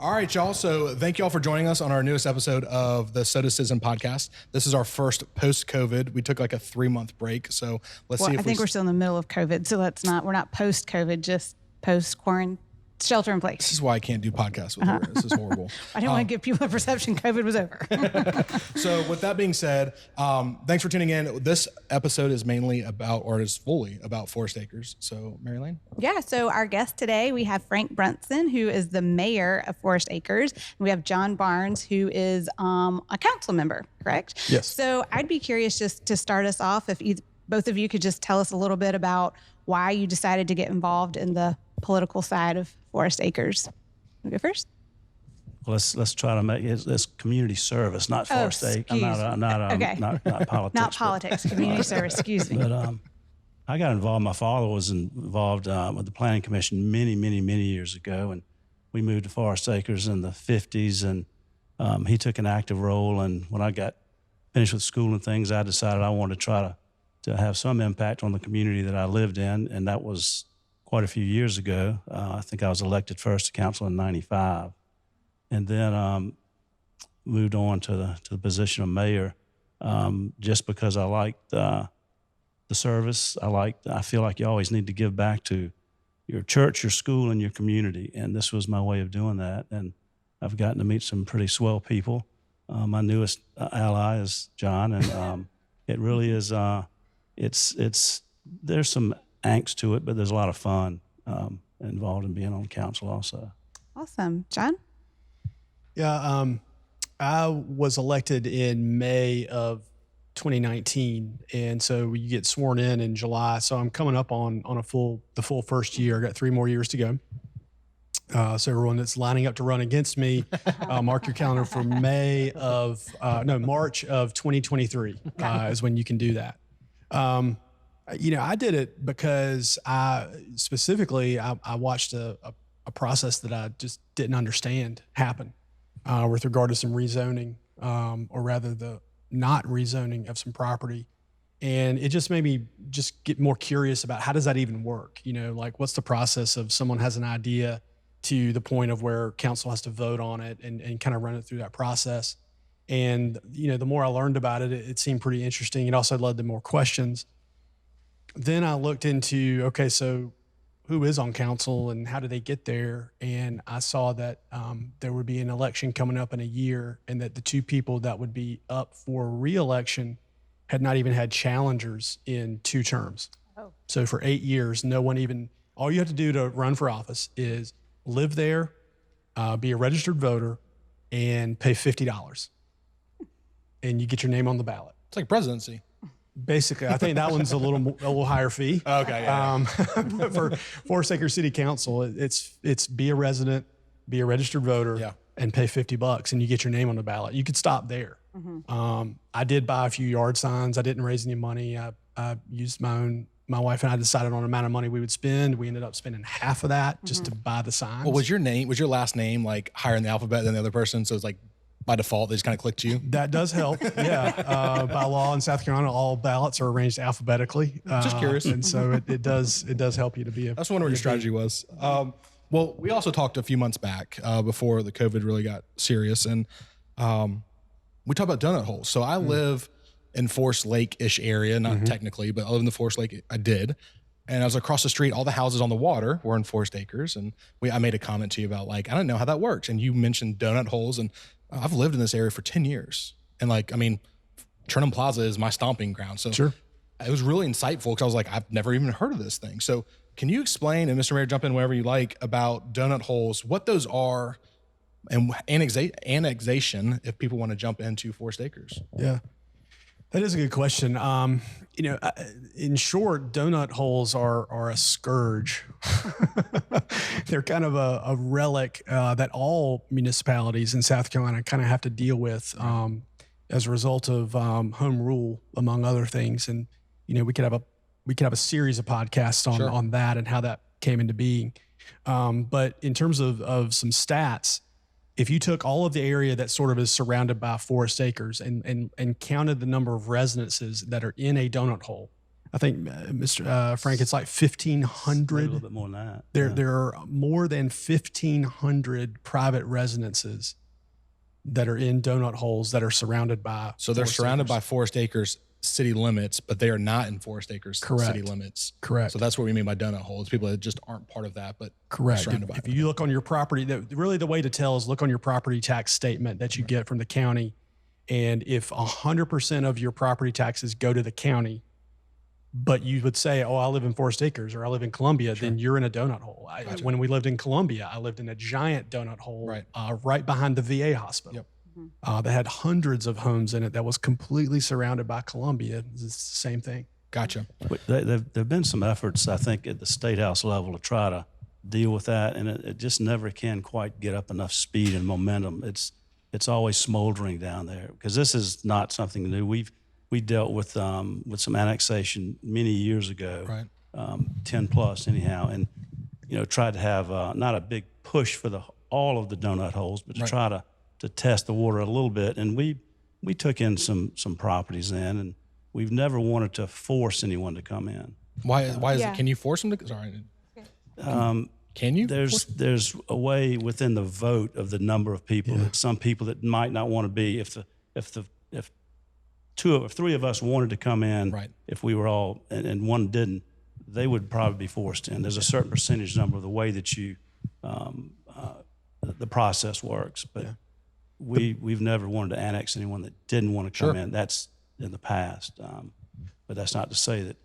All right, y'all. So thank you all for joining us on our newest episode of the Soda Citizen podcast. This is our first post-COVID. We took like a 3-month break. So let's see if I think we're still in the middle of COVID. So we're not post-COVID, just post-quarantine. Shelter in place. This is why I can't do podcasts with her. This is horrible. I didn't want to give people the perception COVID was over. So with that being said, thanks for tuning in. This episode is mainly about, or is fully about, Forest Acres. So Mary Lane? Yeah, so our guest today, we have Frank Brunson, who is the mayor of Forest Acres. And we have John Barnes, who is a council member, correct? Yes. So I'd be curious just to start us off, if both of you could just tell us a little bit about why you decided to get involved in the political side of Forest Acres. You go first. Well, let's try to make it this community service, not Forest Acres. I'm not politics. Not politics, community service. Excuse me. But I got involved. My father was involved with the Planning Commission many years ago, and we moved to Forest Acres in the 50s, and he took an active role. And when I got finished with school and things, I decided I wanted to try to have some impact on the community that I lived in, and that was quite a few years ago. I think I was elected first to council in '95, and then moved on to the position of mayor just because I liked the service. I feel like you always need to give back to your church, your school, and your community, and this was my way of doing that. And I've gotten to meet some pretty swell people. My newest ally is John, and it really is. There's some angst to it, but there's a lot of fun involved in being on council also. Awesome. John? Yeah, I was elected in May of 2019, and so you get sworn in July. So I'm coming up on the full first year. I got 3 more years to go. So everyone that's lining up to run against me, mark your calendar for March of 2023 is when you can do that. I did it because I watched a process that I just didn't understand happen with regard to some rezoning, or rather the not rezoning of some property. And it just made me just get more curious about how does that even work? Like what's the process of someone has an idea to the point of where council has to vote on it and kind of run it through that process. And, the more I learned about it, it seemed pretty interesting. It also led to more questions. Then I looked into, okay, so who is on council and how do they get there? And I saw that there would be an election coming up in a year, and that the 2 people that would be up for re-election had not even had challengers in 2 terms. Oh. So for 8 years, all you have to do to run for office is live there, be a registered voter, and pay $50. And you get your name on the ballot. It's like presidency. Basically, I think that one's a little higher fee. Okay. Yeah. But for Forest Acres City Council, it's be a resident, be a registered voter, and pay $50, and you get your name on the ballot. You could stop there. Mm-hmm. I did buy a few yard signs. I didn't raise any money. I used my own. My wife and I decided on an amount of money we would spend. We ended up spending half of that just to buy the signs. Well, was your last name like higher in the alphabet than the other person? So it's like, by default, they just kind of clicked you? That does help, yeah. By law in South Carolina, all ballots are arranged alphabetically. Just curious. And so it does help you to be a... That's wondering what your strategy was. Well, we also talked a few months back before the COVID really got serious, and we talked about donut holes. So I live in Forest Lake-ish area, not technically, but I live in the Forest Lake. I did. And I was across the street. All the houses on the water were in Forest Acres. And I made a comment to you about I don't know how that works. And you mentioned donut holes, and I've lived in this area for 10 years. And Turnham Plaza is my stomping ground. So sure. It was really insightful because I was like, I've never even heard of this thing. So can you explain, and Mr. Mayor, jump in whenever you like, about donut holes, what those are, and annexation, if people want to jump into Forest Acres? Yeah, that is a good question. In short, donut holes are a scourge. They're kind of a relic that all municipalities in South Carolina kind of have to deal with as a result of home rule, among other things. And we could have a series of podcasts on that and how that came into being. But in terms of some stats, if you took all of the area that sort of is surrounded by Forest Acres and counted the number of residences that are in a donut hole, I think, Mr. Frank, it's like Maybe a 1,500. little bit more than that. There are more than 1,500 private residences that are in donut holes that are surrounded by. So they're forest surrounded acres. by Forest Acres city limits, but they are not in Forest Acres city Correct. limits. Correct. So that's what we mean by donut holes. People that just aren't part of that, but Correct. surrounded by If it. you look on your property, really the way to tell is look on your property tax statement that you get from the county. And if 100% of your property taxes go to the county, but you would say, oh, I live in Forest Acres or I live in Columbia, then you're in a donut hole. When we lived in Columbia, I lived in a giant donut hole right behind the VA hospital. Yep. That had hundreds of homes in it that was completely surrounded by Columbia. It's the same thing. Gotcha. But there have been some efforts, I think, at the State House level to try to deal with that, and it just never can quite get up enough speed and momentum. It's always smoldering down there because this is not something new. We dealt with some annexation many years ago, Right. 10 plus anyhow, and tried to have not a big push for all of the donut holes, but to try to test the water a little bit. And we took in some properties then, and we've never wanted to force anyone to come in. Why is Yeah. it? Can you force them to? Sorry. Can you? There's a way within the vote of the number of people that some people that might not want to be if three of us wanted to come in, Right. if we were all and one didn't, they would probably be forced in. There's a certain percentage number of the way that you the process works, but we've never wanted to annex anyone that didn't want to come in. That's in the past, but that's not to say that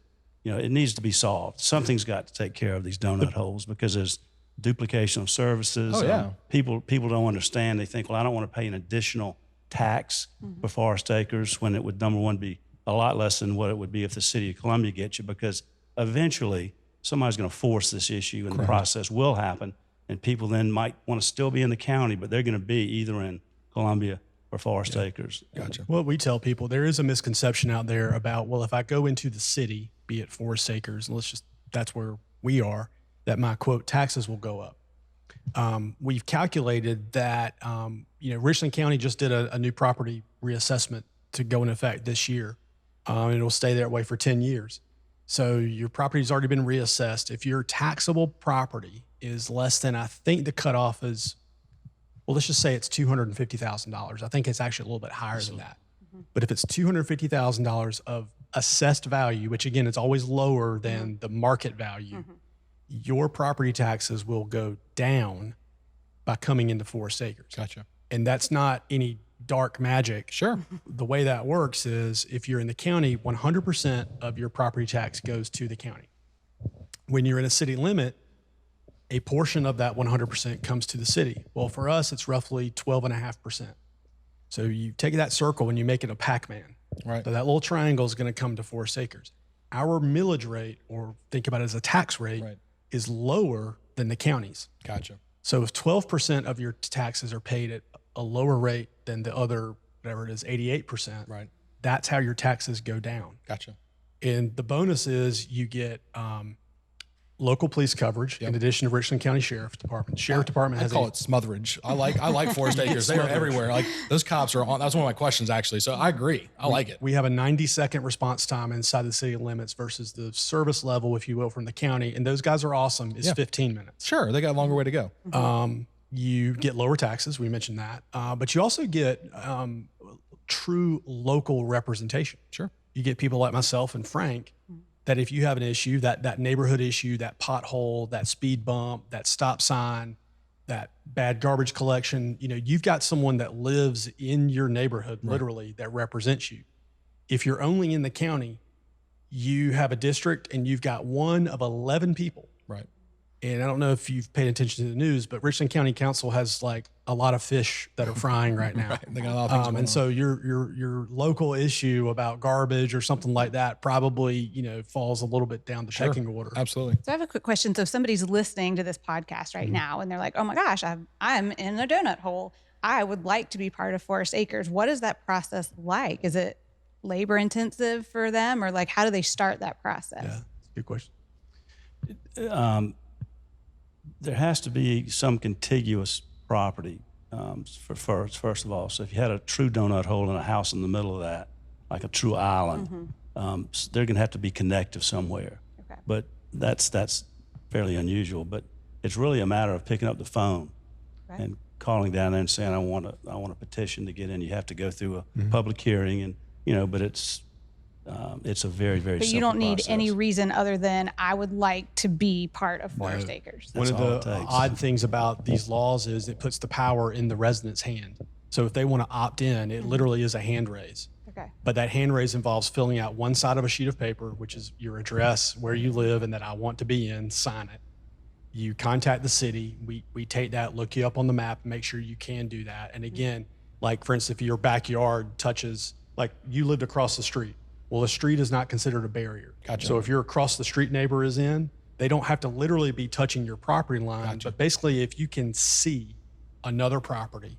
it needs to be solved. Something's got to take care of these donut holes because there's duplication of services. Oh, yeah. People don't understand. They think, well, I don't want to pay an additional tax for Forest Acres when it would, number one, be a lot less than what it would be if the city of Columbia gets you, because eventually somebody's going to force this issue and the process will happen. And people then might want to still be in the county, but they're going to be either in Columbia or Forest Acres. Gotcha. What we tell people, there is a misconception out there about, well, if I go into the city, be it Forest Acres, and that's where we are, that my quote taxes will go up. We've calculated that, Richland County just did a new property reassessment to go in effect this year. And it'll stay that way for 10 years. So your property's already been reassessed. If your taxable property is less than, I think the cutoff is, well, let's just say it's $250,000. I think it's actually a little bit higher than that. But if it's $250,000 of assessed value, which again, it's always lower than the market value, your property taxes will go down by coming into Forest Acres. Gotcha. And that's not any dark magic. Sure. The way that works is if you're in the county, 100% of your property tax goes to the county. When you're in a city limit, a portion of that 100% comes to the city. Well, for us, it's roughly 12.5%. So you take that circle and you make it a Pac-Man. Right. So that little triangle is going to come to Forest Acres. Our millage rate, or think about it as a tax rate, is lower than the county's. Gotcha. So if 12% of your taxes are paid at a lower rate than the other, whatever it is, 88%, Right. that's how your taxes go down. Gotcha. And the bonus is you get local police coverage in addition to Richland County Sheriff's Department. Sheriff Department I has call it smotherage. I like Forest Acres. They are everywhere. Like those cops are on. That's one of my questions actually. So I agree. I like it. We have a 90-second response time inside the city limits versus the service level, if you will, from the county. And those guys are awesome. It's 15 minutes. Sure, they got a longer way to go. You get lower taxes. We mentioned that. But you also get true local representation. Sure. You get people like myself and Frank that if you have an issue, that neighborhood issue, that pothole, that speed bump, that stop sign, that bad garbage collection, you've got someone that lives in your neighborhood, literally, that represents you. If you're only in the county, you have a district and you've got one of 11 people. Right. And I don't know if you've paid attention to the news, but Richland County Council has like a lot of fish that are frying right now. They got a lot of things going and on. so your local issue about garbage or something like that probably, falls a little bit down the pecking order. Absolutely. So I have a quick question. So if somebody's listening to this podcast right now and they're like, oh my gosh, I'm in a donut hole. I would like to be part of Forest Acres. What is that process like? Is it labor intensive for them, or like how do they start that process? Yeah, that's a good question. There has to be some contiguous property first of all. So if you had a true donut hole and a house in the middle of that, like a true island, they're going to have to be connected somewhere. Okay. But that's fairly unusual. But it's really a matter of picking up the phone Right. and calling down there and saying, I want a petition to get in. You have to go through a public hearing, and but it's a very, very But simple you don't need process. any reason other than I would like to be part of Forest Acres. One of all the it takes. odd things about these laws is it puts the power in the resident's hand. So if they want to opt in, it literally is a hand raise. Okay. But that hand raise involves filling out one side of a sheet of paper, which is your address, where you live, and that I want to be in, sign it. You contact the city. We take that, look you up on the map, and make sure you can do that. And again, like for instance, if your backyard touches, like you lived across the street, well, the street is not considered a barrier. Gotcha. So if your across the street neighbor is in, they don't have to literally be touching your property line. Gotcha. But basically, if you can see another property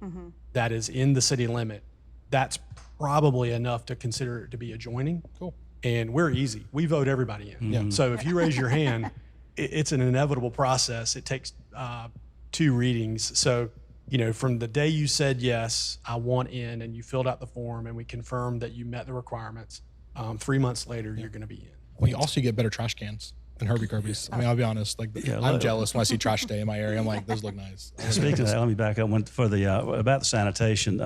that is in the city limit, that's probably enough to consider it to be adjoining. Cool. And we're easy. We vote everybody in. Yeah. So if you raise your hand, it's an inevitable process. It takes 2 readings. So, from the day you said, yes, I want in, and you filled out the form and we confirmed that you met the requirements, 3 months later, you're going to be in. Well, you also get better trash cans than Herbie Kirby's. I mean, I'll be honest. Like, I'm jealous when I see trash day in my area. I'm like, those look nice. Speaking of that, let me back up for the about the sanitation.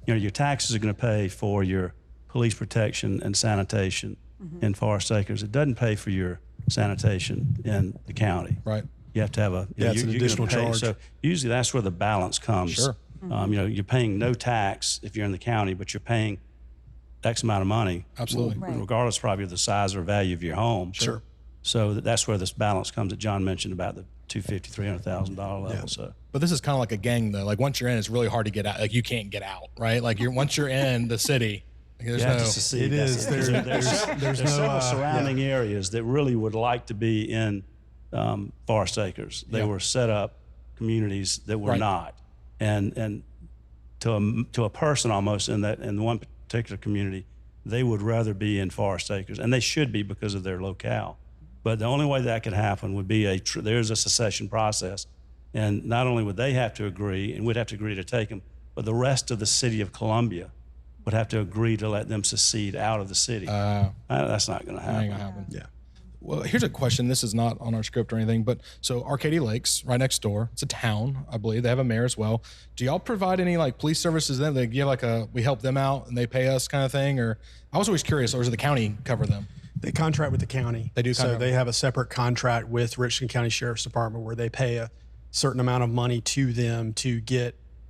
Your taxes are going to pay for your police protection and sanitation in Forest Acres. It doesn't pay for your sanitation in the county. Right. You have to have a Yeah, it's an you're additional gonna pay. charge. So usually that's where the balance comes. Sure. You're paying no tax if you're in the county, but you're paying X amount of money. Absolutely. Right. Regardless probably of the size or value of your home. Sure. So that's where this balance comes that John mentioned about the $250,000, $300,000 level. Yeah. So But this is kind of like a gang, though. Like, once you're in, it's really hard to get out. Like, you can't get out, right? Like, once you're in the city, like, there's you have no. to secede. It is. There's There's no several surrounding areas that really would like to be in Forest Acres. They were set up communities that were Right. not, and to a person almost in one particular community, they would rather be in Forest Acres, and they should be because of their locale. But the only way that could happen would be there's a secession process, and not only would they have to agree, and we'd have to agree to take them, but the rest of the city of Columbia would have to agree to let them secede out of the city. That's not going to That ain't happen. gonna happen. Yeah. Well, here's a question. This is not on our script or anything, but so Arcadia Lakes, right next door. It's a town, I believe. They have a mayor as well. Do y'all provide any like police services then? They give we help them out and they pay us kind of thing? Or I was always curious, or does the county cover them? They contract with the county. They do So contract. they have a separate contract with Richland County Sheriff's Department where they pay a certain amount of money to them to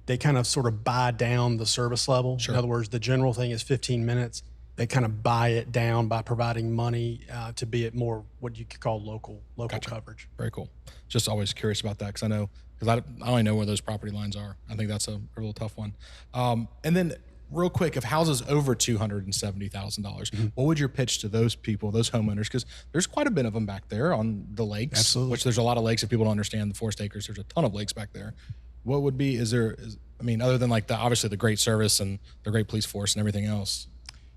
they kind of sort of buy down the service level. Sure. In other words, the general thing is 15 minutes. They kind of buy it down by providing money to be at more what you could call local coverage. Very cool. Just always curious about that because I only know where those property lines are. I think that's a real tough one. And then real quick, if houses over $270,000, what would your pitch to those people, those homeowners? Because there's quite a bit of them back there on the lakes. Absolutely. Which there's a lot of lakes. If people don't understand the Forest Acres, there's a ton of lakes back there. What would be? Other than like obviously the great service and the great police force and everything else.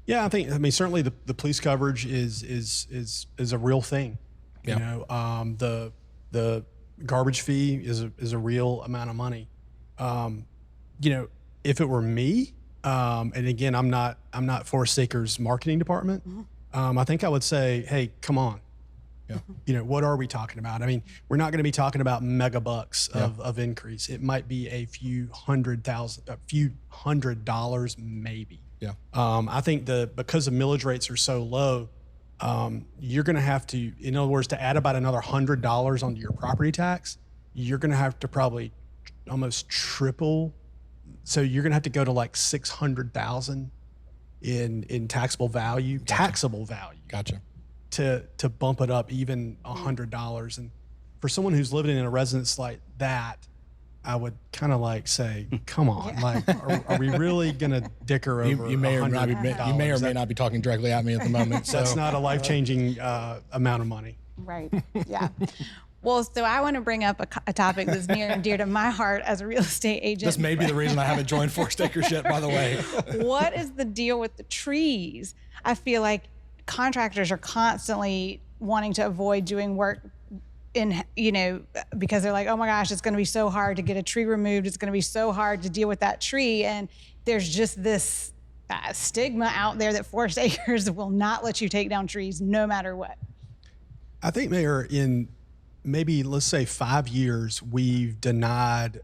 Yeah, certainly the police coverage is a real thing. Yeah. The garbage fee is a real amount of money. If it were me, and again, I'm not Forest Acres marketing department. I think I would say, hey, come on. Yeah. What are we talking about? I mean, we're not going to be talking about mega bucks of increase. It might be a few $100 maybe. Yeah. I think because the millage rates are so low, you're going to have to, in other words, to add about another $100 onto your property tax, you're going to have to probably almost triple. So you're going to have to go to like $600,000 in taxable value. Gotcha. To bump it up even $100. And for someone who's living in a residence like that, I would kind of like say, come on, like, are we really going to dicker over You may or $100? may not be talking directly at me at the moment. So That's not a life-changing amount of money. Right. Yeah. Well, so I want to bring up a topic that's near and dear to my heart as a real estate agent. this may be the reason I haven't joined Forest Acres yet, by the way. What is the deal with the trees? I feel like contractors are constantly wanting to avoid doing work because they're like, oh my gosh, it's going to be so hard to get a tree removed. It's going to be so hard to deal with that tree. And there's just this stigma out there that forest acres will not let you take down trees no matter what. I think, Mayor, in maybe, let's say 5 years, we've denied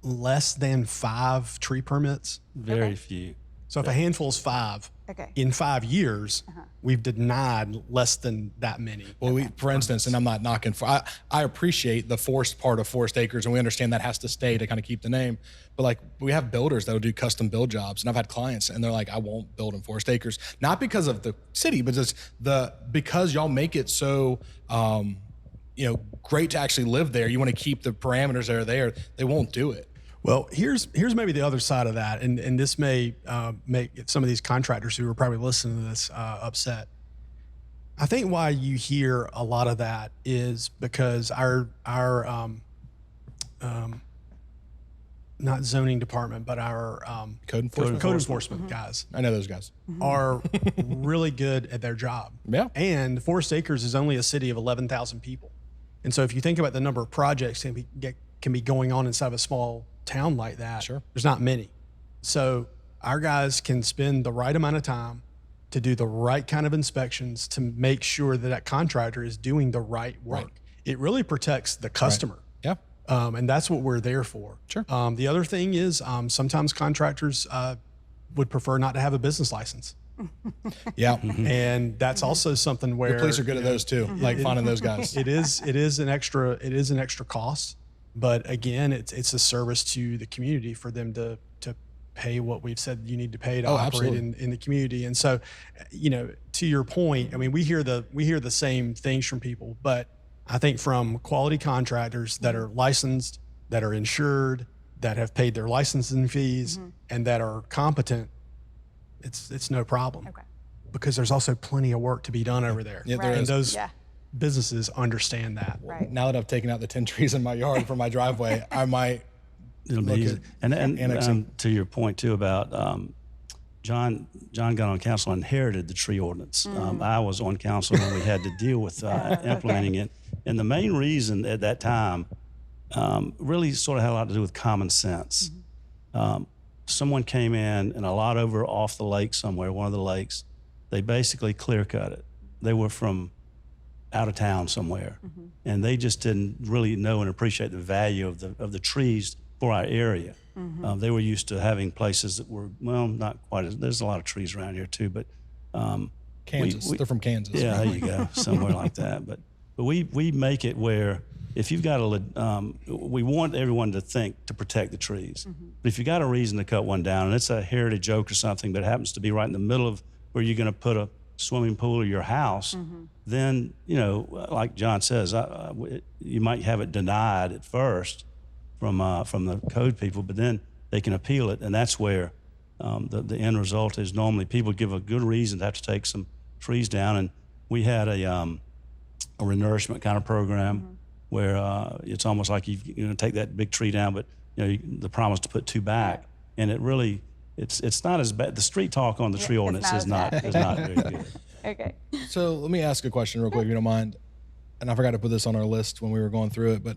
less than 5 tree permits. Very few. So if a handful is 5, Okay. in 5 years, we've denied less than that many. Well, for instance, and I'm not knocking I appreciate the forest part of Forest Acres, and we understand that has to stay to kind of keep the name. But like, we have builders that will do custom build jobs, and I've had clients, and they're like, I won't build in Forest Acres, not because of the city, but just because y'all make it so great to actually live there. You want to keep the parameters that are there. They won't do it. Well, here's maybe the other side of that, and this may make some of these contractors who are probably listening to this upset. I think why you hear a lot of that is because our not zoning department, but our Code enforcement. code enforcement guys I know those guys. are really good at their job. Yeah. And Forest Acres is only a city of 11,000 people. And so if you think about the number of projects that can be going on inside of a small town like that, Sure. there's not many. So our guys can spend the right amount of time to do the right kind of inspections to make sure that that contractor is doing the right work. Right. It really protects the customer. Yeah. And that's what we're there for. Sure. The other thing is sometimes contractors would prefer not to have a business license. Yeah. And that's also something where The police are good at those too, like finding those guys. it is an extra cost, but again, it's a service to the community for them to pay what we've said you need to pay to operate in the community. And so, to your point, I mean, we hear the same things from people, but I think from quality contractors that are licensed, that are insured, that have paid their licensing fees, and that are competent, it's no problem. Okay. Because there's also plenty of work to be done over there. Yeah, there And is. those Yeah. businesses understand that. Right. Now that I've taken out the 10 trees in my yard for my driveway, I might. It'll be Look easy. at And annexing. to your point too about John got on council and inherited the tree ordinance. I was on council when we had to deal with implementing it. And the main reason at that time really sort of had a lot to do with common sense. Someone came in and a lot over off the lake somewhere, one of the lakes, they basically clear cut it. They were from out of town somewhere, and they just didn't really know and appreciate the value of the trees for our area. They were used to having places that were, well, not quite as, there's a lot of trees around here too, but Kansas. They're from Kansas. yeah, there you go, somewhere like that. But we make it where if you've got we want everyone to protect the trees. But if you got a reason to cut one down, and it's a heritage oak or something, but it happens to be right in the middle of where you're going to put a swimming pool or your house, then, like John says, you might have it denied at first from the code people, but then they can appeal it, and that's where the end result is normally people give a good reason to have to take some trees down. And we had a renourishment kind of program where it's almost like you take that big tree down, but the promise to put 2 back, and it really it's not as bad. The street talk on the tree ordinance is not very good. Okay. So let me ask a question real quick, if you don't mind. And I forgot to put this on our list when we were going through it, but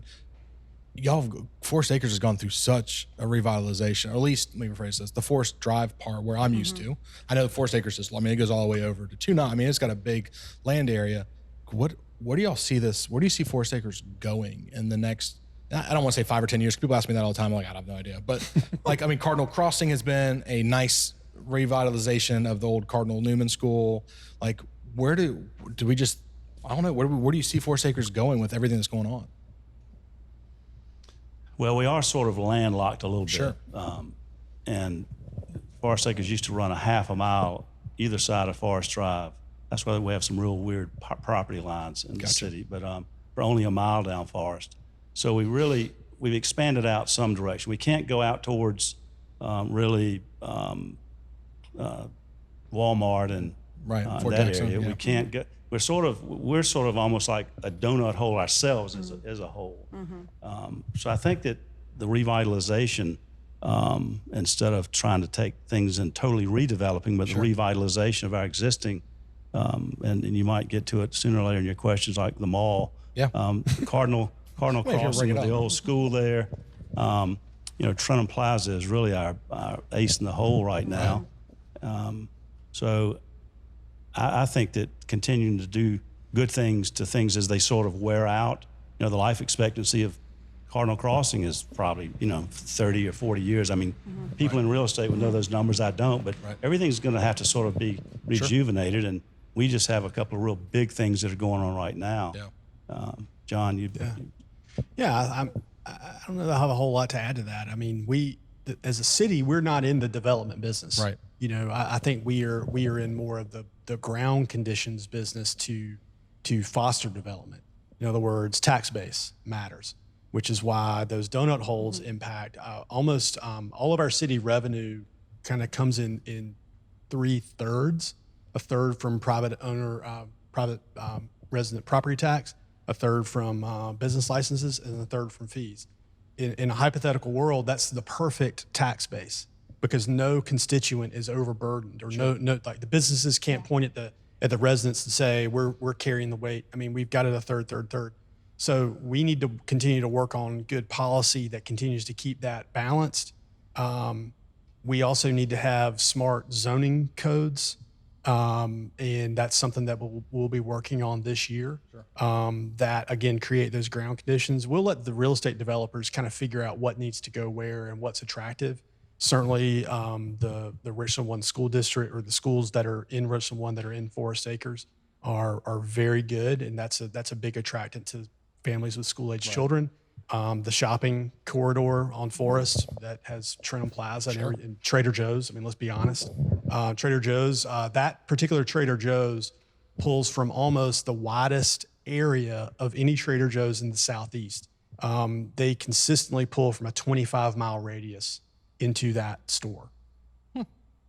Forest Acres has gone through such a revitalization, or at least, let me rephrase this, the Forest Drive part where I'm used to. I know the Forest Acres is, it goes all the way over to 2 I mean, it's got a big land area. Where do y'all see this? Where do you see Forest Acres going in the next, I don't want to say 5 or 10 years. People ask me that all the time. I'm like, I have no idea. But Cardinal Crossing has been a nice revitalization of the old Cardinal Newman School. Like, where do we just, I don't know, where do you see Forest Acres going with everything that's going on? Well, we are sort of landlocked a little Sure. bit. And Forest Acres used to run a half a mile either side of Forest Drive. That's why we have some real weird property lines in the city, but we're only a mile down Forest. So we've expanded out some direction. We can't go out towards Walmart and Fort that Jackson, area. yeah. We can't get. We're sort of almost like a donut hole ourselves as a whole. So I think that the revitalization, instead of trying to take things and totally redeveloping, but the revitalization of our existing, and you might get to it sooner or later in your questions, like the mall, Cardinal Crossing of the old school there. Trenton Plaza is really our ace in the hole right now. So I think that continuing to do good things to things as they sort of wear out, the life expectancy of Cardinal Crossing is probably, 30 or 40 years. I mean, people in real estate would know those numbers. I don't, but everything's going to have to sort of be rejuvenated. And we just have a couple of real big things that are going on right now. Yeah. John, I don't know that I have a whole lot to add to that. I mean, as a city, we're not in the development business. Right. I think we are in more of the ground conditions business to foster development. In other words, tax base matters, which is why those donut holes impact almost all of our city revenue. Kind of comes in 3/3, a third from private resident property tax, a third from business licenses, and a third from fees. In a hypothetical world, that's the perfect tax base because no constituent is overburdened, or no like the businesses can't point at the residents and say we're carrying the weight. I mean, we've got it a third. So we need to continue to work on good policy that continues to keep that balanced. We also need to have smart zoning codes, and that's something that we'll be working on this year. That again create those ground conditions. We'll let the real estate developers kind of figure out what needs to go where and what's attractive. Certainly, the Richland 1 school district, or the schools that are in Richland 1 that are in Forest Acres, are very good, and that's a big attractant to families with school-age children. The shopping corridor on Forest that has Trinum Plaza and Trader Joe's. I mean, let's be honest. Trader Joe's, that particular Trader Joe's pulls from almost the widest area of any Trader Joe's in the Southeast. They consistently pull from a 25-mile radius into that store.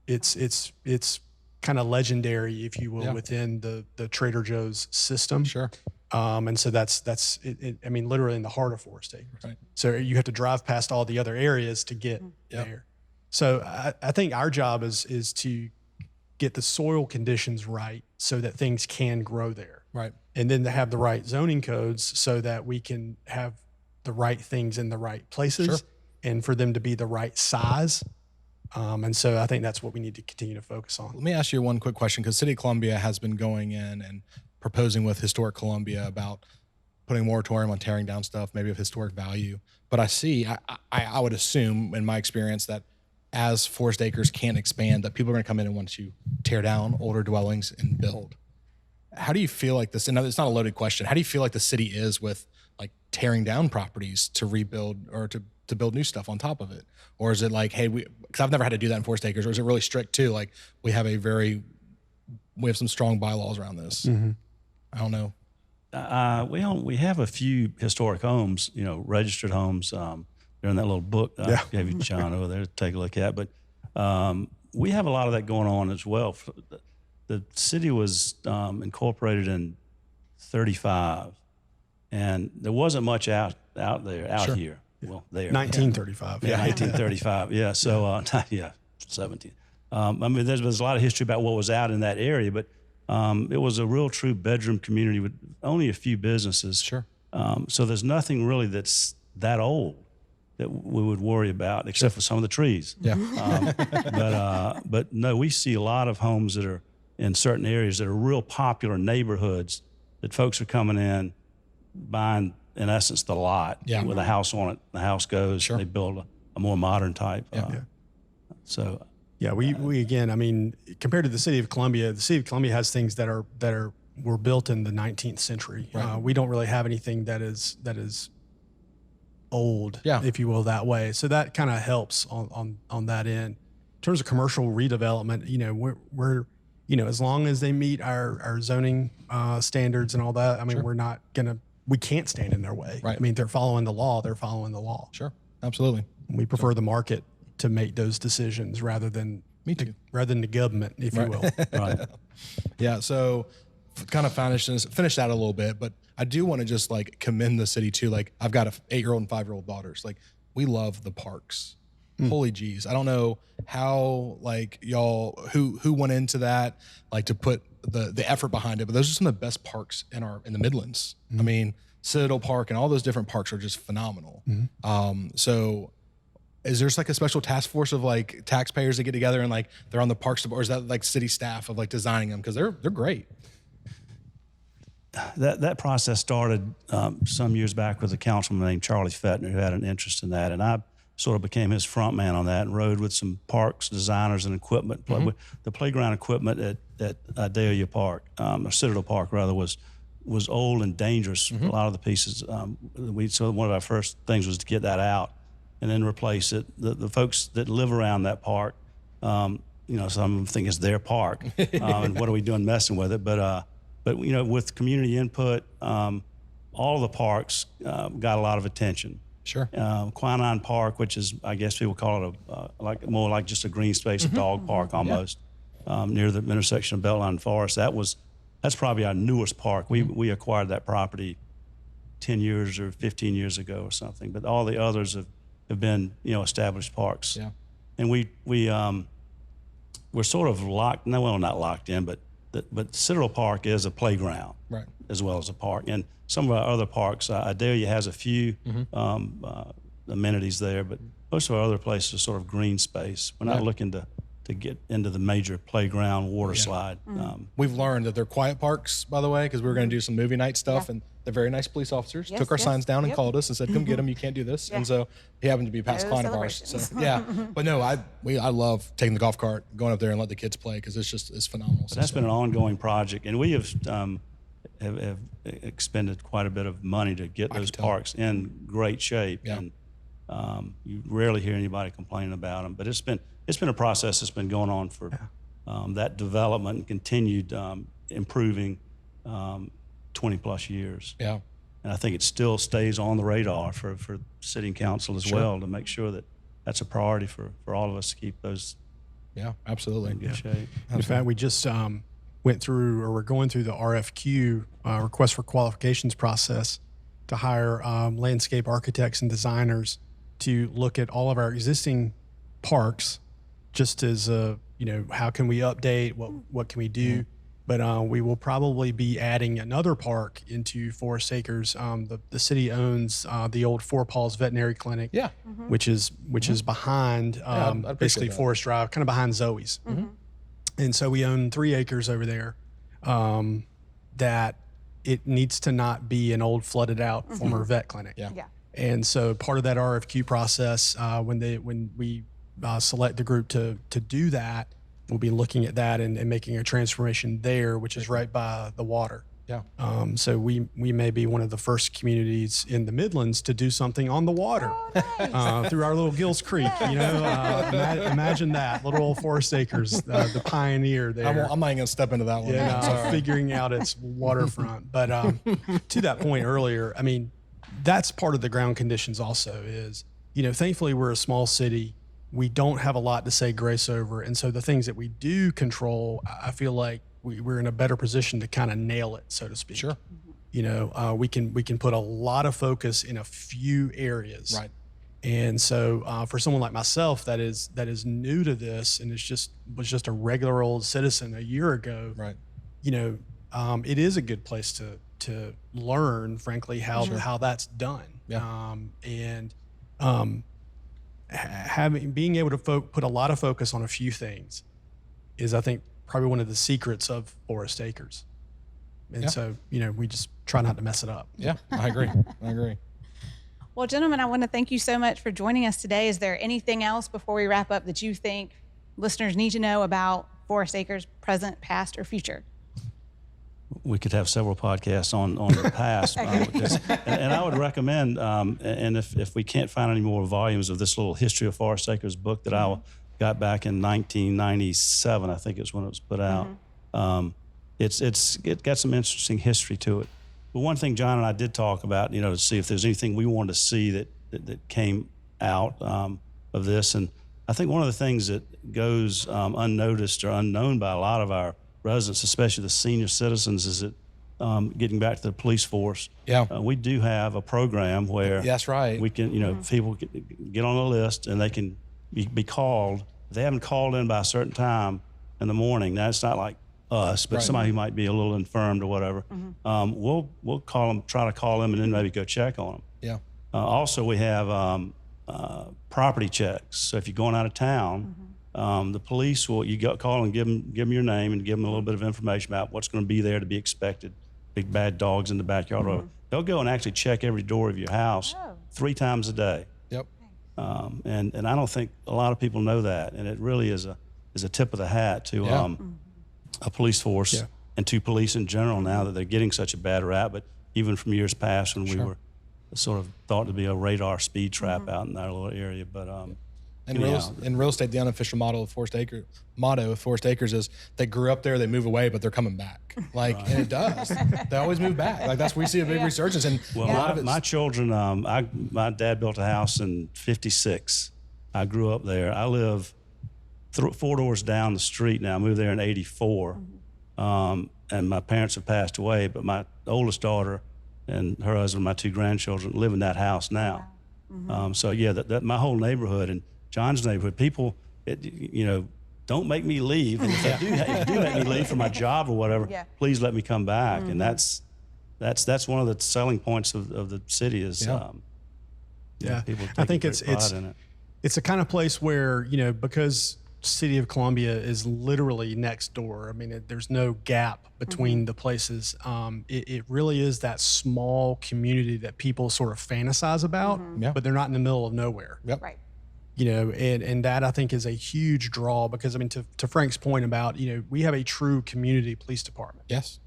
It's kind of legendary, if you will, within the Trader Joe's system. Sure. And so that's it, I mean, literally in the heart of Forest Acres. Right. So you have to drive past all the other areas to get there. So I think our job is to get the soil conditions right so that things can grow there. Right. And then to have the right zoning codes so that we can have the right things in the right places and for them to be the right size. And so I think that's what we need to continue to focus on. Let me ask you one quick question, because City of Columbia has been going in and proposing with Historic Columbia about putting a moratorium on tearing down stuff, maybe of historic value. But I would assume, in my experience, that as Forest Acres can expand, that people are going to come in and want to tear down older dwellings and build. How do you feel like this? And it's not a loaded question. How do you feel like the city is with like tearing down properties to rebuild or to build new stuff on top of it? Or is it like, hey, because I've never had to do that in Forest Acres, or is it really strict too? Like we have some strong bylaws around this. Mm-hmm. I don't know. We have a few historic homes, registered homes. They're in that little book I gave you, John, over there to take a look at. But we have a lot of that going on as well. The city was incorporated in 1935, and there wasn't much out here. Well, there. 1935. Yeah, 1935. Yeah. So, 17. I mean, there's a lot of history about what was out in that area, but it was a real true bedroom community with only a few businesses. Sure. So there's nothing really that's that old that we would worry about, except for some of the trees. Yeah. But no, we see a lot of homes that are in certain areas that are real popular neighborhoods that folks are coming in, buying, in essence, the lot with a house on it. The house goes, they build a more modern type. So. Yeah, we again, I mean, compared to the city of Columbia has things that were built in the 19th century. Right. We don't really have anything that is old, if you will, that way. So that kind of helps on that end. In terms of commercial redevelopment, we're as long as they meet our zoning standards and all that, I mean, we can't stand in their way. Right. I mean, they're following the law. They're following the law. Sure. Absolutely. We prefer the market to make those decisions rather than the government, if you will. Right. Yeah. So kind of finish that a little bit, but I do want to just like commend the city too. Like I've got 8-year-old and 5-year-old daughters. Like we love the parks. Holy geez. I don't know how like y'all who went into that, like to put the effort behind it, but those are some of the best parks in the Midlands. I mean, Citadel Park and all those different parks are just phenomenal. So is there like a special task force of like taxpayers that get together and like they're on the parks, or is that like city staff of like designing them? Because they're great. That process started some years back with a councilman named Charlie Fettner who had an interest in that, and I sort of became his front man on that and rode with some parks designers and equipment. The playground equipment at Adelia Park, or Citadel Park rather, was old and dangerous. A lot of the pieces. So one of our first things was to get that out and then replace it. The folks that live around that park, some of them think it's their park, and what are we doing messing with it? But with community input, all of the parks got a lot of attention. Sure. Quinine Park, which is, I guess people call it more like just a green space, a dog park almost, near the intersection of Beltline and Forest. That's probably our newest park. We acquired that property 10 years or 15 years ago or something. But all the others have been established parks. Yeah. And we're sort of locked. No, well, not locked in, but Citadel Park is a playground, right, as well as a park. And some of our other parks, Adelia has a few amenities there, but most of our other places are sort of green space. We're not looking to get into the major playground water slide. We've learned that they're quiet parks, by the way, because we were going to do some movie night stuff, and they're very nice police officers. Took our signs down and called us and said, "Come get them. You can't do this." And so he happened to be past client of ours. So but no, I love taking the golf cart, going up there and let the kids play because it's phenomenal. But that's been an ongoing project, and we have expended quite a bit of money to get those parks in great shape. Yeah. And you rarely hear anybody complaining about them, but it's been a process that's been going on for that development and continued improving 20 plus years. Yeah. And I think it still stays on the radar for city and council as well to make sure that that's a priority for all of us to keep those. Yeah, absolutely. In good shape. In fact, we just we're going through the RFQ, request for qualifications process, to hire landscape architects and designers to look at all of our existing parks, just as how can we update, what can we do. But we will probably be adding another park into Forest Acres. The city owns the old Four Paws Veterinary Clinic, which is behind basically Forest Drive, kind of behind Zoe's. And so we own 3 acres over there that it needs to not be an old flooded out former vet clinic. And so part of that RFQ process, when we select the group to do that, we'll be looking at that and making a transformation there, which is right by the water. Yeah. So we may be one of the first communities in the Midlands to do something on the water. Oh, nice. Through our little Gills Creek. Imagine that, little old Forest Acres, the pioneer there. I'm not even gonna step into that one. Yeah, figuring out its waterfront. But to that point earlier, I mean, that's part of the ground conditions. Also, is thankfully we're a small city. We don't have a lot to say grace over, and so the things that we do control, I feel like we're in a better position to kind of nail it, so to speak. Sure. We can put a lot of focus in a few areas. Right. And so for someone like myself that is new to this and was just a regular old citizen a year ago, right? It is a good place to learn, frankly, how that's done. Yeah. Being able to put a lot of focus on a few things is, I think, probably one of the secrets of Forest Acres. And so, we just try not to mess it up. Yeah, I agree. Well, gentlemen, I want to thank you so much for joining us today. Is there anything else before we wrap up that you think listeners need to know about Forest Acres, present, past, or future? We could have several podcasts on the past. And I would recommend, and if we can't find any more volumes of this little History of Forest Acres book that I got back in 1997, I think is when it was put out. It got some interesting history to it. But one thing John and I did talk about, to see if there's anything we wanted to see that came out of this. And I think one of the things that goes unnoticed or unknown by a lot of our residents, especially the senior citizens, is that getting back to the police force. Yeah, we do have a program where that's right. We can, people get on a list and they can be called. If they haven't called in by a certain time in the morning, now it's not like us, but somebody who might be a little infirmed or whatever. We'll call them, try to call them, and then maybe go check on them. Yeah. Also, we have property checks. So if you're going out of town, the police will, call and give them your name and give them a little bit of information about what's going to be there to be expected. Big bad dogs in the backyard. They'll go and actually check every door of your house 3 times a day. Yep. And I don't think a lot of people know that. And it really is a tip of the hat to a police force and to police in general now that they're getting such a bad rap. But even from years past when we were sort of thought to be a radar speed trap out in our little area. But in real estate, the unofficial motto of Forest Acres is they grew up there, they move away, but they're coming back. Like, and it does. They always move back. Like that's where we see a big resurgence. And well, a lot of my children, my dad built a house in '56. I grew up there. I live 4 doors down the street now. I moved there in '84, and my parents have passed away. But my oldest daughter and her husband, my 2 grandchildren, live in that house now. So yeah, that my whole neighborhood and John's neighborhood, people, don't make me leave. And if you do make me leave for my job or whatever, please let me come back. And that's one of the selling points of the city is, people I think take pride in it. It's a kind of place where, because city of Columbia is literally next door. I mean, there's no gap between the places. It really is that small community that people sort of fantasize about, but they're not in the middle of nowhere. Yep. Right. And that I think is a huge draw because, I mean, to Frank's point about, we have a true community police department. Yes.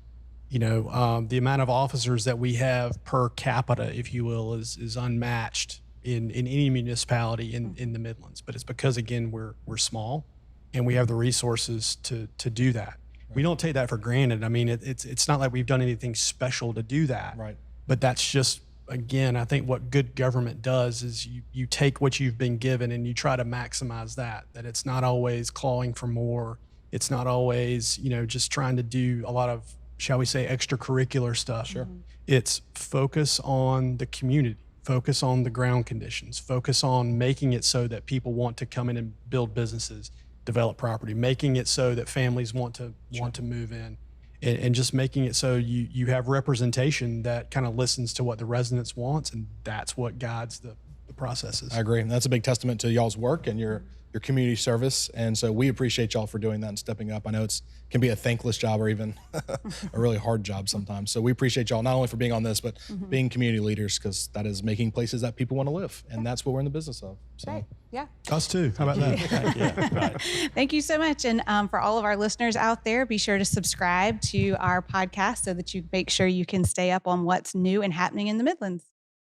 The amount of officers that we have per capita, if you will, is unmatched in any municipality in the Midlands. But it's because, again, we're small and we have the resources to do that. Right. We don't take that for granted. I mean, it's not like we've done anything special to do that. Right. But that's just, again, I think what good government does is you take what you've been given and you try to maximize that it's not always clawing for more. It's not always, just trying to do a lot of, shall we say, extracurricular stuff. Sure. It's focus on the community, focus on the ground conditions, focus on making it so that people want to come in and build businesses, develop property, making it so that families want to move in. And just making it so you have representation that kind of listens to what the residents wants, and that's what guides the processes. I agree. And that's a big testament to y'all's work and your community service. And so we appreciate y'all for doing that and stepping up. I know can be a thankless job or even a really hard job sometimes. So we appreciate y'all not only for being on this, but being community leaders, because that is making places that people want to live. And that's what we're in the business of. So. Right. Yeah. Us too. How about that? Yeah, right. Thank you so much. And for all of our listeners out there, be sure to subscribe to our podcast so that you make sure you can stay up on what's new and happening in the Midlands.